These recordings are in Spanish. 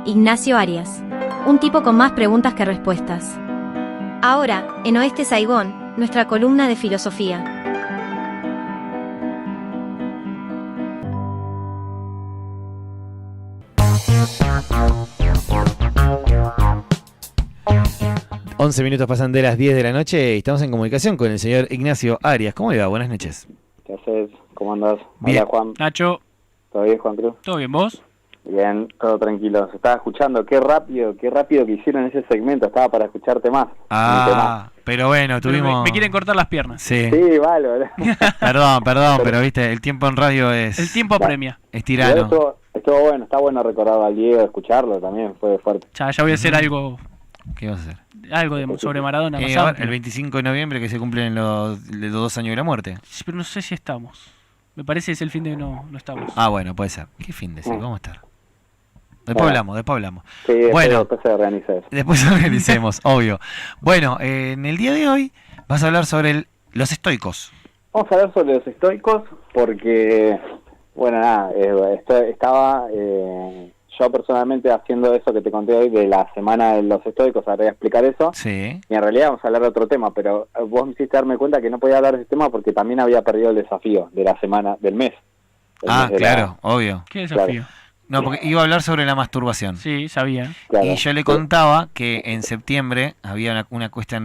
Ignacio Arias. Un tipo con más preguntas que respuestas. Ahora, en Oeste Saigón, nuestra columna de filosofía. Once minutos pasan de las 10 de la noche y estamos en comunicación con el señor Ignacio Arias. ¿Cómo le va? Buenas noches. ¿Qué haces? ¿Cómo andás? Bien. Hola, Juan. Nacho, ¿Todo bien, Juan Cruz? ¿todo bien vos? Bien, todo tranquilo. Se estaba escuchando. Qué rápido que hicieron ese segmento. Estaba para escucharte más. Pero bueno, Pero tuvimos... me quieren cortar las piernas. Sí, Sí, vale. perdón, pero viste, el tiempo en radio es... El tiempo apremia. Es tirano. Estuvo bueno. Está bueno recordar al Diego, escucarlo también. Fue fuerte. Ya voy a hacer algo ¿Qué vas a hacer? sobre Maradona. más Ahora, amplio. el 25 de noviembre que se cumplen los 2 años de la muerte. Sí, pero no sé si estamos. Me parece que es el fin de no estamos. Ah, bueno, puede ser. ¿Qué fin de semana? ¿Cómo estar? Después Bueno. hablamos. Sí, Bueno. después se organiza eso. Después organicemos, obvio. Bueno, en el día de hoy vas a hablar sobre los estoicos. Vamos a hablar sobre los estoicos porque, bueno, nada, estaba yo personalmente haciendo eso que te conté hoy de la semana de los estoicos. Ahora voy a explicar eso. Sí. Y en realidad vamos a hablar de otro tema, pero vos me hiciste darme cuenta que no podía hablar de ese tema porque también había perdido el desafío de la semana, del mes. Claro, obvio. ¿Qué desafío? No, porque iba a hablar sobre la masturbación. Sí, sabía. Claro. Y yo le contaba que en septiembre había una cosa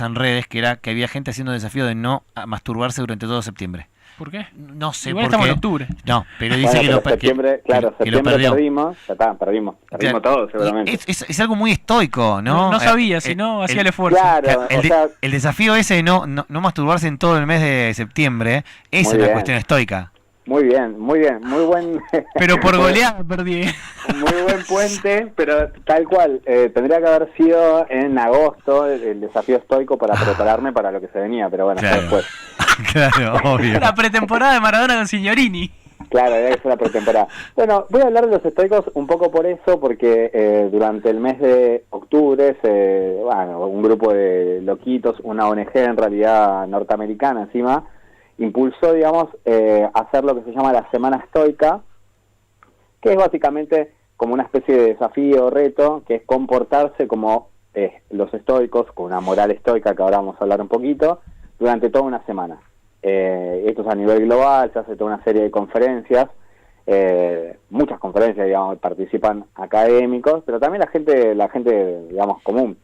en redes que era que había gente haciendo desafío de no masturbarse durante todo septiembre. ¿Por qué? No sé Igual por estamos qué. en octubre. No, pero dice Bueno, pero septiembre, que lo septiembre perdió. perdimos, ya está, perdimos Claro, todo seguramente. Es algo muy estoico, ¿no? No sabía, si no hacía el esfuerzo. Claro, El desafío ese de no masturbarse en todo el mes de septiembre es Muy una bien. cuestión estoica. muy buen Pero por goleada perdí. muy buen puente, pero tal cual, tendría que haber sido en agosto el desafío estoico para prepararme para lo que se venía, pero bueno, Claro. después. Claro, obvio. La pretemporada de Maradona con Signorini. Claro, debe ser la pretemporada. Bueno, voy a hablar de los estoicos un poco por eso, porque durante el mes de octubre, un grupo de loquitos, una ONG en realidad norteamericana encima, impulsó, digamos, hacer lo que se llama la Semana Estoica, que es básicamente como una especie de desafío o reto, que es comportarse como los estoicos, con una moral estoica, que ahora vamos a hablar un poquito, durante toda una semana. Esto es a nivel global, se hace toda una serie de conferencias, muchas conferencias, digamos, participan académicos, pero también la gente digamos, común,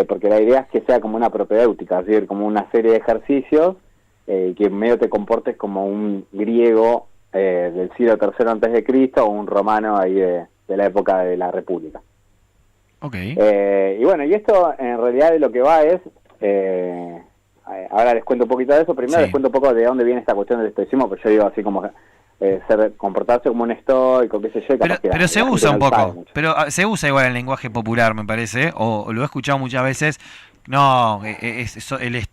porque la idea es que sea como una propedéutica, es decir, como una serie de ejercicios, que medio te comportes como un griego del siglo III antes de Cristo o un romano ahí de la época de la República. Okay. Y bueno, y esto en realidad de lo que va es... ahora les cuento un poquito de eso. Primero les cuento un poco de dónde viene esta cuestión del estoicismo, porque yo digo así como comportarse como un estoico, qué sé yo. Pero se usa un poco, pero se usa igual el lenguaje popular, me parece, o lo he escuchado muchas veces. No,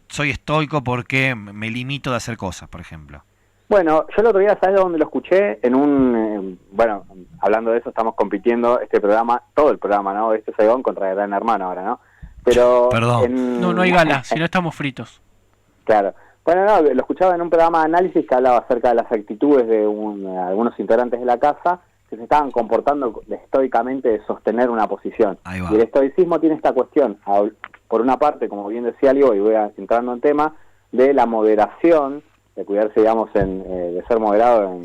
soy estoico porque me limito de hacer cosas, por ejemplo. Bueno, yo el otro día, ¿sabes dónde lo escuché? En un... bueno, hablando de eso, estamos compitiendo este programa, todo el programa, ¿no? Este Saigón contra Gran Hermano ahora, ¿no? Pero... Perdón. No hay gala, si no estamos fritos. Claro. Bueno, no, lo escuchaba en un programa de análisis que hablaba acerca de las actitudes de algunos integrantes de la casa que se estaban comportando estoicamente de sostener una posición. Ahí va. Y el estoicismo tiene esta cuestión, por una parte, como bien decía Leo, y voy entrando en tema, de la moderación, de cuidarse, digamos, de ser moderado,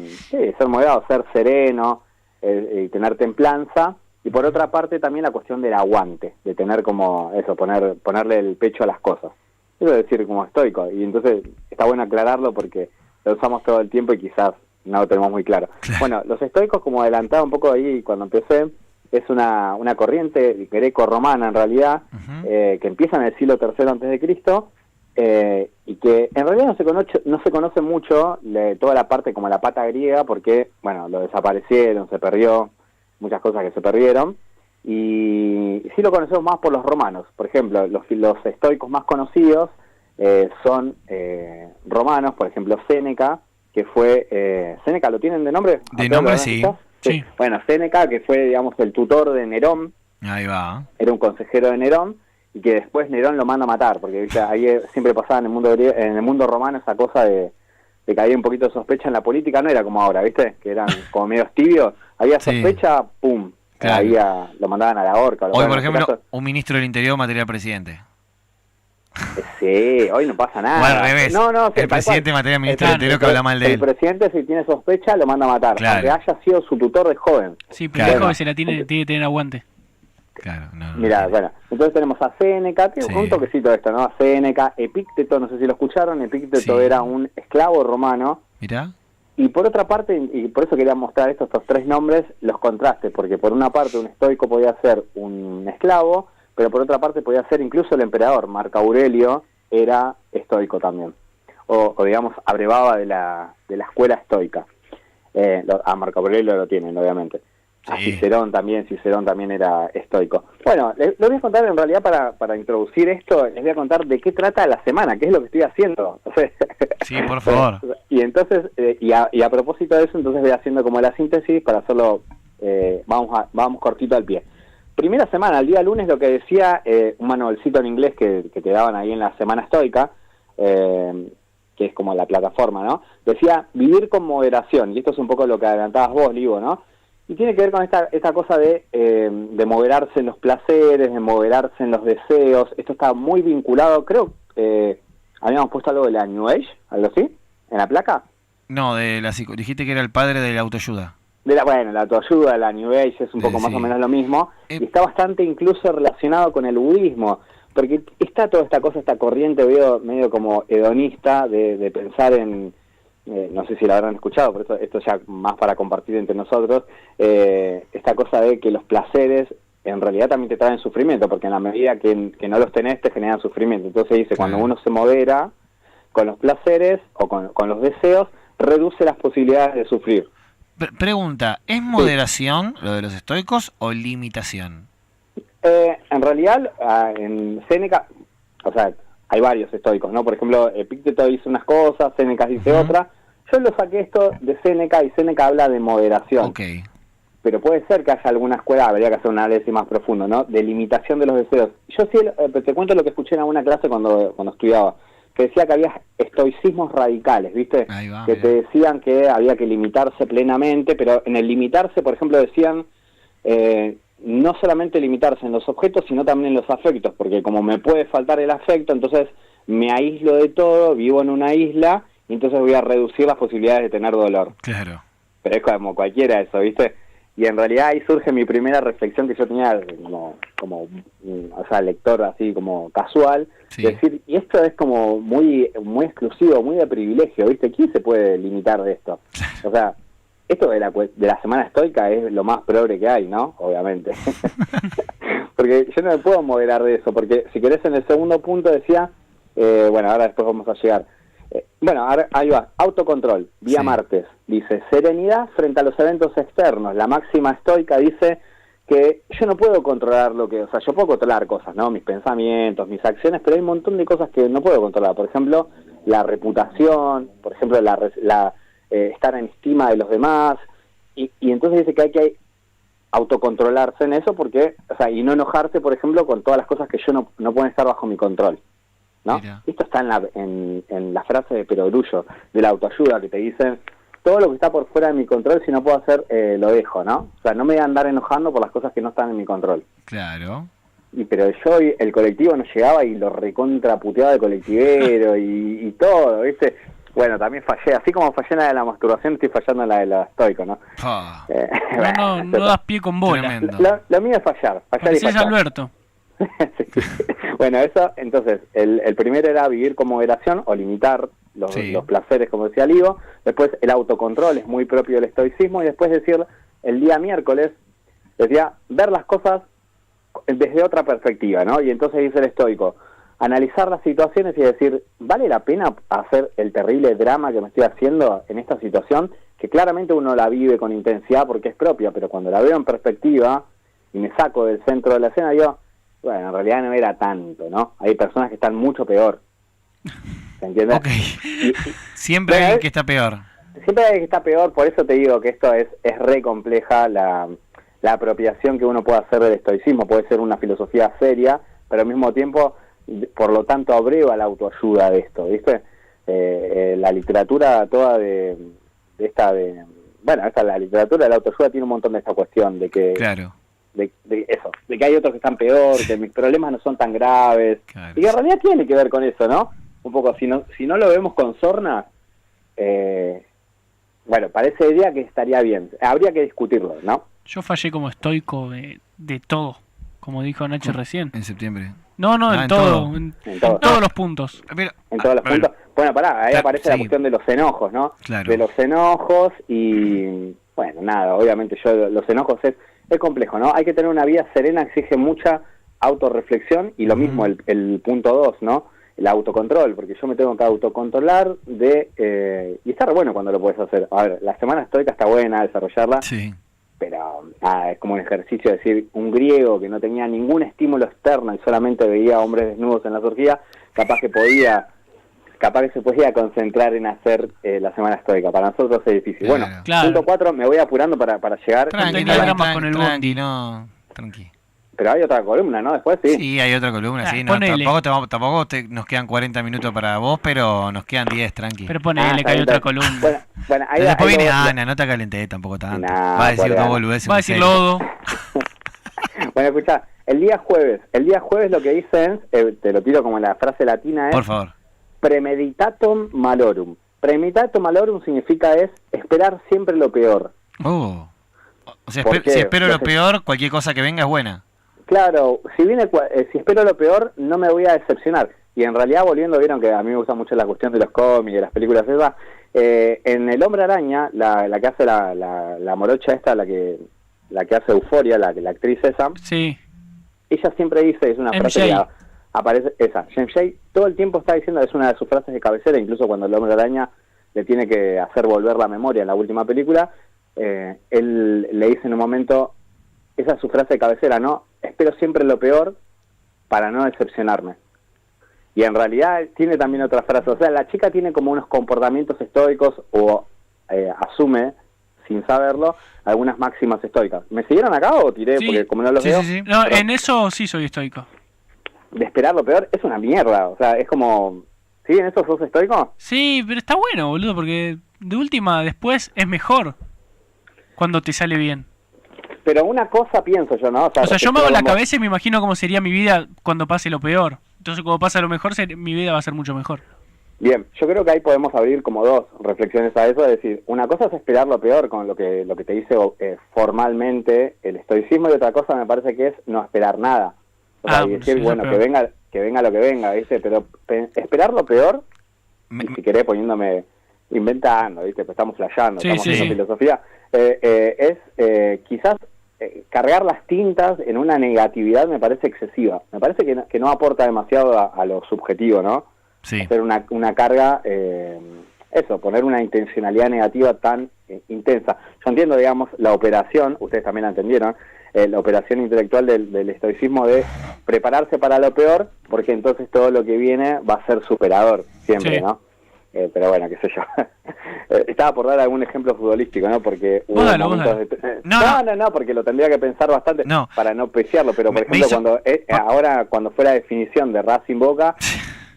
ser sereno, tener templanza, y por otra parte también la cuestión del aguante, de tener como eso, ponerle el pecho a las cosas. Eso es decir, como estoico, y entonces está bueno aclararlo porque lo usamos todo el tiempo y quizás no lo tenemos muy claro. Bueno, los estoicos, como adelantaba un poco ahí cuando empecé, es una corriente greco-romana en realidad, que empieza en el siglo III antes de Cristo, y que en realidad no se conoce mucho toda la parte como la pata griega, porque, bueno, lo desaparecieron, se perdió, muchas cosas que se perdieron, y sí lo conocemos más por los romanos. Por ejemplo, los estoicos más conocidos son romanos, por ejemplo, Séneca, que fue... ¿Séneca lo tienen de nombre? De nombre sí. Sí. Bueno, Séneca, que fue, digamos, el tutor de Nerón, Ahí va. era un consejero de Nerón, y que después Nerón lo manda a matar, porque ¿viste? Ahí siempre pasaba en el mundo romano esa cosa de que había un poquito de sospecha en la política, no era como ahora, ¿viste? Que eran como medios tibios, había sospecha, pum, Claro. Ahí lo mandaban a la horca. Hoy, por ejemplo, un ministro del Interior material presidente. Sí, hoy no pasa nada. O al revés. No, el presidente materia ministro del Interior que habla mal de él. El presidente, si tiene sospecha, lo manda a matar. Claro. Aunque haya sido su tutor de joven. Sí, pero el joven se la tiene que tener aguante. Claro, Mira, bueno, entonces tenemos a Séneca, un toquecito de esto, ¿no? A Séneca, Epícteto, no sé si lo escucharon, Epícteto era un esclavo romano. Mirá. Y por otra parte, y por eso quería mostrar estos tres nombres, los contrastes, porque por una parte un estoico podía ser un esclavo, pero por otra parte podía ser incluso el emperador. Marco Aurelio era estoico también, o digamos, abrevaba de la escuela estoica. A Marco Aurelio lo tienen, obviamente. A Cicerón también era estoico. Bueno, les voy a contar en realidad para introducir esto, les voy a contar de qué trata la semana, qué es lo que estoy haciendo. Sí, por favor. Y entonces, y a propósito de eso, entonces voy haciendo como la síntesis para hacerlo, vamos cortito al pie. Primera semana, el día lunes, lo que decía un manualcito en inglés que te daban ahí en la semana estoica, que es como la plataforma, ¿no? Decía vivir con moderación, y esto es un poco lo que adelantabas vos, Livo, ¿no? Y tiene que ver con esta cosa de moderarse en los placeres, de moderarse en los deseos. Esto está muy vinculado, creo, habíamos puesto algo de la New Age, algo así, en la placa. No, dijiste que era el padre de la autoayuda. Bueno, la autoayuda, la New Age es un poco más o menos lo mismo, y está bastante incluso relacionado con el budismo, porque está toda esta cosa, esta corriente medio como hedonista de pensar en... no sé si la habrán escuchado, pero esto ya más para compartir entre nosotros, esta cosa de que los placeres en realidad también te traen sufrimiento, porque en la medida que no los tenés te generan sufrimiento. Entonces dice, cuando uno se modera con los placeres o con los deseos, reduce las posibilidades de sufrir. Pregunta, ¿es moderación lo de los estoicos o limitación? En realidad, en Séneca, o sea, hay varios estoicos, ¿no? Por ejemplo, Epícteto dice unas cosas, Séneca dice otra. Yo lo saqué esto de Séneca, y Séneca habla de moderación. Okay. Pero puede ser que haya alguna escuela, habría que hacer un análisis más profundo, ¿no? De limitación de los deseos. Yo sí, te cuento lo que escuché en alguna clase cuando estudiaba, que decía que había estoicismos radicales, ¿viste? Ahí va, que te decían que había que limitarse plenamente, pero en el limitarse, por ejemplo, decían... no solamente limitarse en los objetos, sino también en los afectos, porque como me puede faltar el afecto, entonces me aíslo de todo, vivo en una isla, y entonces voy a reducir las posibilidades de tener dolor. Claro. Pero es como cualquiera eso, ¿viste? Y en realidad ahí surge mi primera reflexión que yo tenía como o sea, lector así como casual, decir, y esto es como muy exclusivo, muy de privilegio, ¿viste? ¿Quién se puede limitar de esto? O sea... Esto de la semana estoica es lo más progre que hay, ¿no? Obviamente. Porque yo no me puedo moderar de eso, porque si querés en el segundo punto decía, bueno, ahora después vamos a llegar. Bueno, ahí va, autocontrol, día martes, dice, serenidad frente a los eventos externos. La máxima estoica dice que yo no puedo controlar o sea, yo puedo controlar cosas, ¿no? Mis pensamientos, mis acciones, pero hay un montón de cosas que no puedo controlar. Por ejemplo, la reputación, por ejemplo, estar en estima de los demás, y entonces dice que hay que autocontrolarse en eso, porque, o sea, y no enojarse, por ejemplo, con todas las cosas que yo no pueden estar bajo mi control, ¿no? Mira. Esto está en la frase de Perogrullo, de la autoayuda, que te dicen, todo lo que está por fuera de mi control, si no puedo hacer, lo dejo, ¿no? O sea, no me voy a andar enojando por las cosas que no están en mi control. Claro. Pero el colectivo no llegaba y lo recontraputeaba de colectivero y todo, ¿viste? Bueno, también fallé, así como fallé en la de la masturbación, estoy fallando en la de la estoico, ¿no? No das pie con bola. Lo mío es fallar y fallar. Alberto. Sí. Bueno, eso, entonces, el primero era vivir con moderación o limitar los placeres, como decía Livo. Después el autocontrol es muy propio del estoicismo, y después decir, el día miércoles, decía, ver las cosas desde otra perspectiva, ¿no? Y entonces dice el estoico, analizar las situaciones y decir, ¿vale la pena hacer el terrible drama que me estoy haciendo en esta situación? Que claramente uno la vive con intensidad porque es propia, pero cuando la veo en perspectiva y me saco del centro de la escena, digo, bueno, en realidad no era tanto, ¿no? Hay personas que están mucho peor. ¿Se entiende? Okay. Siempre hay alguien que está peor. Siempre hay alguien que está peor, por eso te digo que esto es re compleja, la apropiación que uno puede hacer del estoicismo. Puede ser una filosofía seria, pero al mismo tiempo... por lo tanto abreva la autoayuda de esto, ¿viste? La literatura toda la literatura de la autoayuda tiene un montón de esta cuestión de que de eso, de que hay otros que están peor, que mis problemas no son tan graves, Claro. y que en realidad tiene que ver con eso, ¿no? Un poco, si no lo vemos con sorna, bueno, parecería que estaría bien, habría que discutirlo, ¿no? Yo fallé como estoico de todo, como dijo Nacho recién. En septiembre. No, en en todo, todo. en En todo. todos los puntos. Pero, En todos los puntos. Bueno, pará, ahí Claro, aparece la sí. cuestión de los enojos, ¿no? Claro. De los enojos y, bueno, nada, obviamente los enojos es complejo, ¿no? Hay que tener una vida serena, exige mucha autorreflexión y lo mismo el punto 2, ¿no? El autocontrol, porque yo me tengo que autocontrolar y está re bueno cuando lo puedes hacer. A ver, la semana estoica está buena, desarrollarla, sí. pero es como un ejercicio, decir, un griego que no tenía ningún estímulo externo y solamente veía hombres desnudos en la orgía, capaz que se podía concentrar en hacer la semana estoica. Para nosotros es difícil. Claro. Bueno, Claro. punto 4, me voy apurando para llegar. Tranqui, Tranqui, dramas con el bondi. no, tranqui. Pero hay otra columna, ¿no? Después sí. Sí, hay otra columna, sí. No, ponele. tampoco nos quedan 40 minutos para vos, pero nos quedan 10, tranqui. Pero ponele está que hay bien, otra está bien. columna. Bueno, ahí Después ahí viene lo- Ana, no te calenté tampoco tanto. Nah, Va a decir pobre dos Ana. boludeces. Va a muy decir serias. lodo. Bueno, escuchá, el día jueves lo que dicen, te lo tiro como la frase latina, es Por favor. premeditatum malorum. Premeditatum malorum significa esperar siempre lo peor. O sea, ¿Por qué? si espero lo No sé. peor, cualquier cosa que venga es buena. Claro, si espero lo peor, no me voy a decepcionar. Y en realidad, volviendo, vieron que a mí me gusta mucho la cuestión de los cómics, de las películas esas. En El Hombre Araña, la que hace la morocha esta, la que hace Euforia, la actriz esa, Sí. ella siempre dice, es una frase MJ. que aparece, esa, MJ, todo el tiempo está diciendo, es una de sus frases de cabecera, incluso cuando el Hombre Araña le tiene que hacer volver la memoria en la última película, él le dice en un momento, esa es su frase de cabecera, ¿no? Espero siempre lo peor para no decepcionarme. Y en realidad tiene también otra frase, o sea, la chica tiene como unos comportamientos estoicos o asume, sin saberlo, algunas máximas estoicas. ¿Me siguieron acá o tiré? Sí. Porque como no los Sí, veo, sí, sí. No, Pero- en eso sí soy estoico. de esperar lo peor es una mierda, o sea, es como... ¿Sí? ¿En eso sos estoico? Sí, pero está bueno, boludo, porque de última después es mejor cuando te sale bien. Pero una cosa pienso yo, ¿no? O sea, yo me esto hago la como- cabeza y me imagino cómo sería mi vida cuando pase lo peor. Entonces, cuando pasa lo mejor, mi vida va a ser mucho mejor. Bien, yo creo que ahí podemos abrir como dos reflexiones a eso, es decir, una cosa es esperar lo peor con lo que te dice formalmente el estoicismo y otra cosa me parece que es no esperar nada. O sea, y Bueno, decir, sí, bueno, eso que es peor. venga lo que venga, ¿viste? Pero esperar lo peor, Me- y si querés poniéndome, inventando, ¿viste? Pues estamos flasheando, Sí, estamos sí, haciendo sí. filosofía, quizás cargar las tintas en una negatividad me parece excesiva. Me parece que no aporta demasiado a lo subjetivo, ¿no? Sí. Hacer una carga, poner una intencionalidad negativa tan intensa. Yo entiendo, digamos, la operación, ustedes también la entendieron, la operación intelectual del estoicismo de prepararse para lo peor, porque entonces todo lo que viene va a ser superador, siempre, Sí. ¿no? Pero bueno, qué sé yo. Estaba por dar algún ejemplo futbolístico, ¿no? Porque hubo Vos dale, vos momentos dale. de... No, porque lo tendría que pensar bastante No. para no preciarlo, pero por Me ejemplo, hizo- ahora cuando fue la definición de Racing Boca,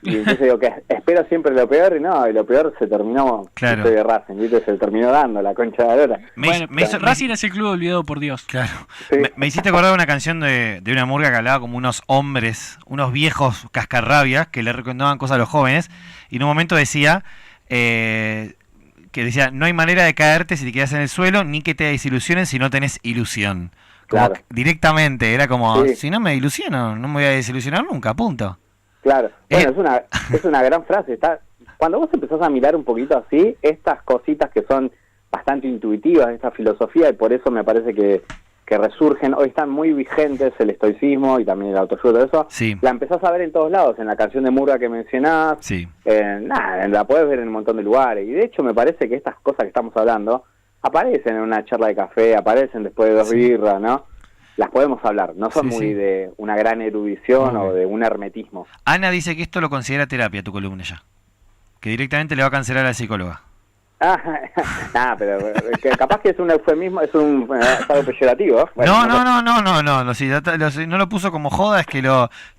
y entonces digo que espero siempre lo peor, y lo peor se terminó, Claro. yo soy de Racing, ¿viste? Se terminó dando la concha de la lora. Bueno, Racing es el club olvidado por Dios. Claro. Sí. Me hiciste acordar de una canción de una murga que hablaba como unos hombres, unos viejos cascarrabias que le recomendaban cosas a los jóvenes, y en un momento decía no hay manera de caerte si te quedas en el suelo, ni que te desilusionen si no tenés ilusión. Como Claro. que directamente, era como, Sí. si no me ilusiono, no me voy a desilusionar nunca, punto. Claro, bueno, es una gran frase. Cuando vos empezás a mirar un poquito así, estas cositas que son bastante intuitivas, esta filosofía, y por eso me parece que resurgen, hoy están muy vigentes el estoicismo y también el autoayuda, todo eso, Sí. la empezás a ver en todos lados, en la canción de Murga que mencionás, Sí. la podés ver en un montón de lugares, y de hecho me parece que estas cosas que estamos hablando aparecen en una charla de café, aparecen después de dos birras, ¿no? Las podemos hablar, no son Sí, muy sí. de una gran erudición Muy o de un hermetismo. Ana dice que esto lo considera terapia, tu columna ya. Que directamente le va a cancelar a la psicóloga. Pero que capaz que es un eufemismo, es algo peyorativo. Bueno, No, si no lo puso como joda, es que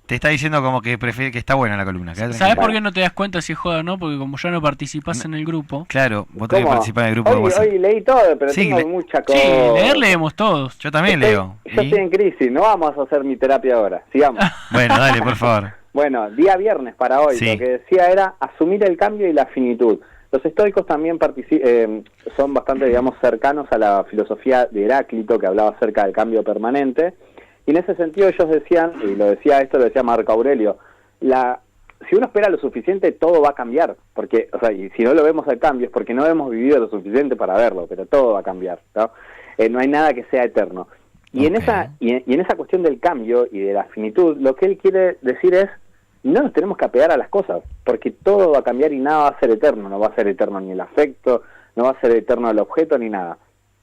te está diciendo como que prefiere que está buena la columna. ¿Sabes por qué no te das cuenta si es joda o no? Porque como ya no participás en el grupo. Claro, vos tenés que participar en el grupo. Hoy leí todo, pero sí, tengo mucha cosa. Sí, leer leemos todos. Yo también leo. Yo estoy en crisis, no vamos a hacer mi terapia ahora, sigamos. Bueno, dale, por favor. Bueno, día viernes para hoy, Sí. Lo que decía era asumir el cambio y la finitud. Los estoicos también son bastante, digamos, cercanos a la filosofía de Heráclito, que hablaba acerca del cambio permanente, y en ese sentido ellos decían, y lo decía Marco Aurelio, si uno espera lo suficiente, todo va a cambiar, porque, o sea, y si no lo vemos al cambio es porque no hemos vivido lo suficiente para verlo, pero todo va a cambiar, ¿no? No hay nada que sea eterno. Y en esa cuestión del cambio y de la finitud, lo que él quiere decir es, no nos tenemos que apegar a las cosas, porque todo va a cambiar y nada va a ser eterno. No va a ser eterno ni el afecto, no va a ser eterno el objeto ni nada.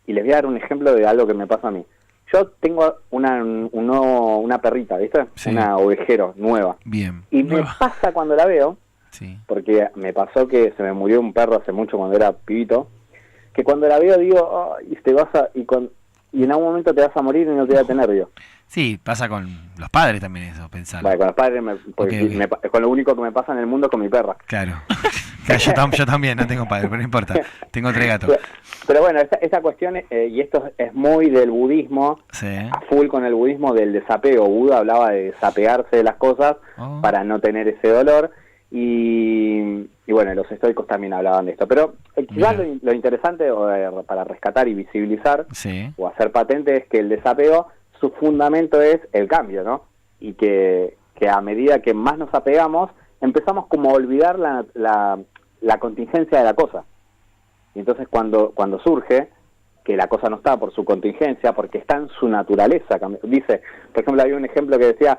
Y les voy a dar un ejemplo de algo que me pasa a mí. Yo tengo una perrita, ¿viste? Sí. Una ovejero nueva. Bien. Y me pasa cuando la veo, Sí. porque me pasó que se me murió un perro hace mucho cuando era pibito, que cuando la veo digo, y en algún momento te vas a morir y no te voy a tener, digo. Sí, pasa con los padres también eso, pensar. Vale, con los padres, Okay. con lo único que me pasa en el mundo es con mi perra. Claro. Yo también no tengo padre, pero no importa. Tengo 3 gatos. Pero bueno, esta cuestión, y esto es muy del budismo, Sí. a full con el budismo del desapego. Buda hablaba de desapegarse de las cosas para no tener ese dolor. Y bueno, los estoicos también hablaban de esto. Pero quizás lo interesante para rescatar y visibilizar o hacer patente es que el desapego, su fundamento es el cambio, ¿no? Y que a medida que más nos apegamos, empezamos como a olvidar la contingencia de la cosa. Y entonces cuando surge que la cosa no está por su contingencia, porque está en su naturaleza. Dice, por ejemplo, había un ejemplo que decía,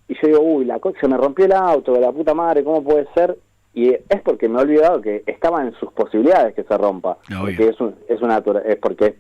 y yo digo, se me rompió el auto, de la puta madre, ¿cómo puede ser? Y es porque me he olvidado que estaba en sus posibilidades que se rompa. Porque es porque es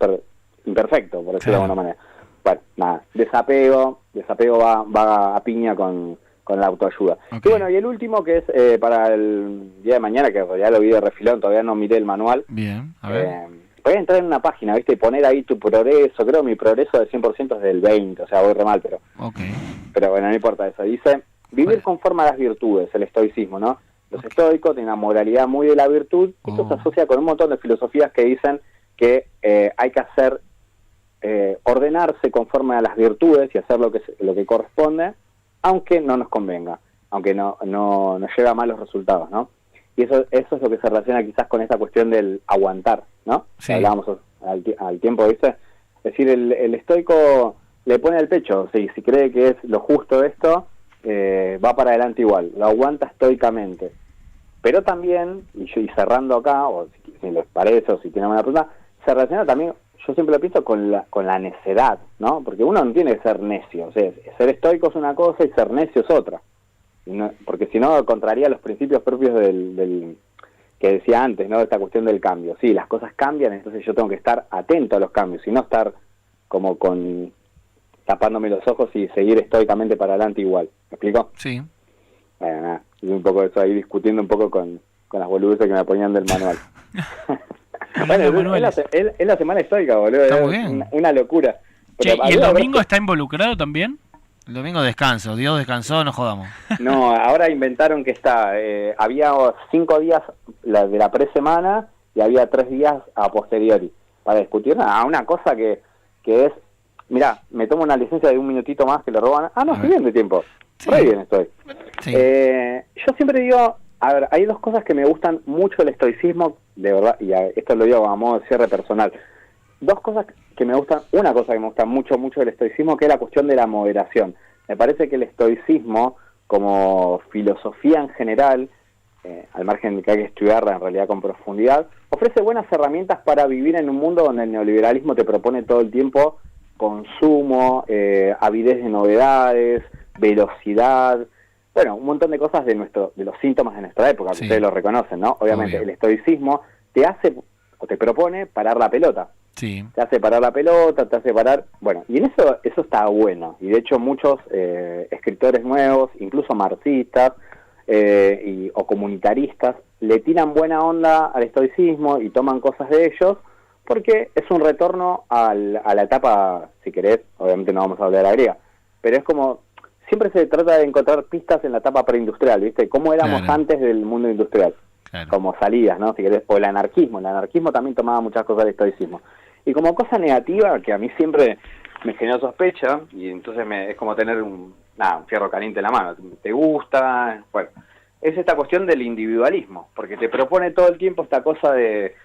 imperfecto, por decirlo de alguna manera. Bueno, nada, desapego va a piña con la autoayuda. Okay. Y bueno, y el último que es para el día de mañana, que en realidad lo vi de refilón, todavía no miré el manual. Bien, a ver. Voy a entrar en una página, ¿viste? Y poner ahí tu progreso. Creo que mi progreso del 100% es del 20, o sea, voy re mal, pero... Okay. Pero bueno, no importa eso. Dice, vivir conforme a las virtudes, el estoicismo, ¿no? Los estoicos tienen una moralidad muy de la virtud. Esto se asocia con un montón de filosofías que dicen que hay que hacer... ordenarse conforme a las virtudes y hacer lo que corresponde, aunque no nos convenga, aunque no nos lleve a malos resultados, ¿no? Y eso es lo que se relaciona quizás con esa cuestión del aguantar, ¿no? Sí. Hablábamos al tiempo, ¿viste? Es decir, el estoico le pone el pecho, si cree que es lo justo esto, va para adelante igual, lo aguanta estoicamente. Pero también, y cerrando acá, o si les parece, o si tienen una pregunta, se relaciona también, yo siempre lo pienso, con la necedad, ¿no? Porque uno no tiene que ser necio, o sea, ser estoico es una cosa y ser necio es otra. Porque si no, contraría los principios propios del que decía antes, ¿no? Esta cuestión del cambio. Sí, las cosas cambian, entonces yo tengo que estar atento a los cambios, y no estar como tapándome los ojos y seguir estoicamente para adelante igual. ¿Me explico? Sí. Bueno, nada, y un poco eso ahí, discutiendo un poco con las boludeces que me ponían del manual. Bueno, es la semana estoica, boludo. Está muy bien. Una locura. Che, ¿y el domingo está involucrado también? El domingo descanso, Dios descansó, no jodamos. No, ahora inventaron que había 5 días de la pre-semana y había 3 días a posteriori para discutir una cosa que es, mirá, me tomo una licencia de un minutito más que le roban. No, estoy bien de tiempo. Sí. Muy bien estoy. Sí. Yo siempre digo, a ver, hay 2 cosas que me gustan mucho del estoicismo, de verdad, y esto lo digo a modo de cierre personal. 2 cosas que me gustan, una cosa que me gusta mucho del estoicismo, que es la cuestión de la moderación. Me parece que el estoicismo, como filosofía en general, al margen de que hay que estudiarla en realidad con profundidad, ofrece buenas herramientas para vivir en un mundo donde el neoliberalismo te propone todo el tiempo consumo, avidez de novedades, velocidad, bueno, un montón de cosas de los síntomas de nuestra época, que ustedes lo reconocen, ¿no? Obviamente, el estoicismo te hace o te propone parar la pelota. Sí. Te hace parar la pelota, te hace parar... Bueno, y en eso está bueno. Y de hecho muchos escritores nuevos, incluso marxistas o comunitaristas, le tiran buena onda al estoicismo y toman cosas de ellos, porque es un retorno a la etapa, si querés, obviamente no vamos a hablar de la griega, pero es como, siempre se trata de encontrar pistas en la etapa preindustrial, ¿viste? ¿Cómo éramos antes del mundo industrial? Como salidas, ¿no? Si querés, o el anarquismo también tomaba muchas cosas del estoicismo. Y como cosa negativa, que a mí siempre me generó sospecha, y entonces es como tener un fierro caliente en la mano, te gusta, bueno, es esta cuestión del individualismo, porque te propone todo el tiempo esta cosa de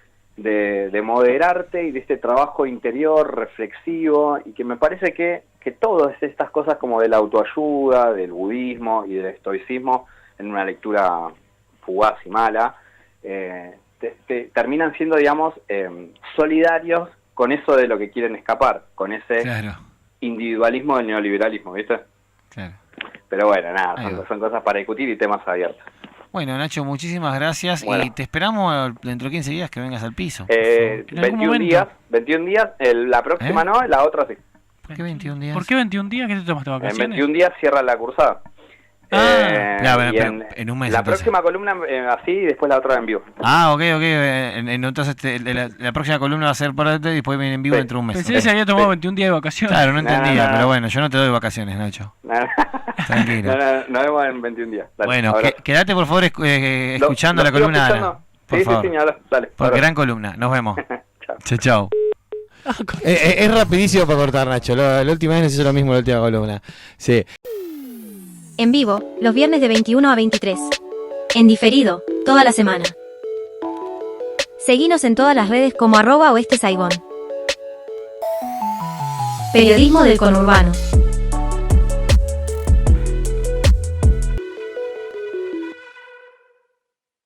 moderarte y de este trabajo interior reflexivo, y que me parece que todas estas cosas como de la autoayuda, del budismo y del estoicismo, en una lectura fugaz y mala, terminan siendo, digamos, solidarios con eso de lo que quieren escapar, con ese individualismo del neoliberalismo, ¿viste? Claro. Pero bueno, son cosas para discutir y temas abiertos. Bueno, Nacho, muchísimas gracias y te esperamos dentro de 15 días que vengas al piso. 21 días, la próxima no, la otra sí. ¿Por qué 21 días? ¿Por qué 21 días? ¿Qué te tomaste vacaciones? En 21 días cierra la cursada. Pero en un mes. La próxima columna así y después la otra en vivo. Ok. Entonces la próxima columna va a ser por y después viene en vivo dentro de un mes. Pensé que se había tomado 21 días de vacaciones. Claro, no entendía, pero bueno, yo no te doy vacaciones, Nacho. Tranquilo. Nos vemos en 21 días. Dale, bueno, quédate por favor escuchando la columna de Ana. Por favor. Sí, dale. Gran columna. Nos vemos. Chao. Es rapidísimo para cortar, Nacho. La última vez nos hizo lo mismo la última columna. Sí. En vivo, los viernes de 21 a 23. En diferido, toda la semana. Seguinos en todas las redes como @oeste Saigón. Periodismo del conurbano.